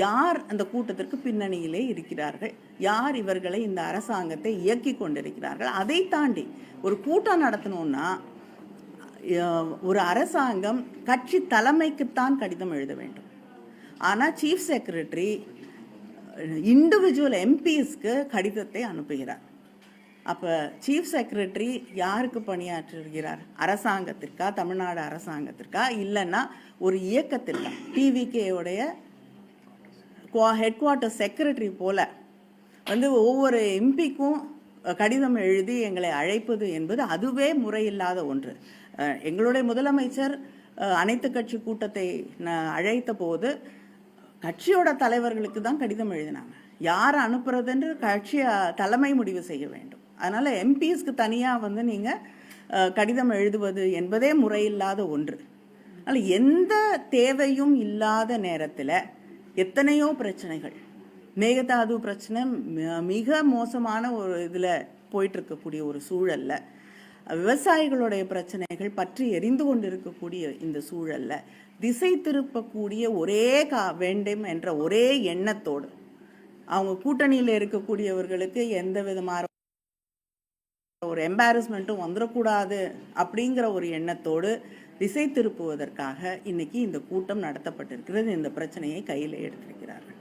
யார் அந்த கூட்டத்திற்கு பின்னணியிலே இருக்கிறார்கள், யார் இவர்களை இந்த அரசாங்கத்தை இயக்கி கொண்டிருக்கிறார்கள். அதை தாண்டி ஒரு கூட்டம் நடத்தணும்னா ஒரு அரசாங்கம் கட்சி தலைமைக்குத்தான் கடிதம் எழுத வேண்டும். ஆனால் சீஃப் செக்ரட்டரி இண்டிவிஜுவல் எம்பிஸ்க்கு கடிதத்தை அனுப்புகிறார். அப்போ சீஃப் செக்ரட்டரி யாருக்கு பணியாற்றுகிறார்? அரசாங்கத்திற்கா, தமிழ்நாடு அரசாங்கத்திற்கா, இல்லைன்னா ஒரு இயக்கத்திற்கா? டிவிகேவுடைய ஹெட் குவார்ட்டர் செக்ரட்டரி போல ஒவ்வொரு எம்பிக்கும் கடிதம் எழுதி எங்களை அழைப்பது என்பது அதுவே முறையில்லாத ஒன்று. எங்களுடைய முதலமைச்சர் அனைத்து கட்சி கூட்டத்தை அழைத்த போது கட்சியோட தலைவர்களுக்கு தான் கடிதம் எழுதினாங்க. யார் அனுப்புறதுன்று கட்சி தலைமை முடிவு செய்ய வேண்டும். அதனால எம்பிஸ்க்கு தனியாக நீங்கள் கடிதம் எழுதுவது என்பதே முறையில்லாத ஒன்று. அதனால் எந்த தேவையும் இல்லாத நேரத்தில் எத்தனையோ பிரச்சனைகள், மேகதாது பிரச்சனை மிக மோசமான ஒரு இதில் போயிட்டுருக்கக்கூடிய ஒரு சூழலில், விவசாயிகளுடைய பிரச்சனைகள் பற்றி எரிந்து கொண்டிருக்கக்கூடிய இந்த சூழலில் திசை திருப்பக்கூடிய ஒரே வேண்டும் என்ற ஒரே எண்ணத்தோடு அவங்க கூட்டணியில் இருக்கக்கூடியவர்களுக்கு எந்த விதமான ஒரு எம்பாரஸ்மெண்ட்டும் வந்துடக்கூடாது அப்படிங்கிற ஒரு எண்ணத்தோடு திசை திருப்புவதற்காக இன்னைக்கு இந்த கூட்டம் நடத்தப்பட்டிருக்கிறது. இந்த பிரச்சனையை கையில் எடுத்திருக்கிறார்கள்.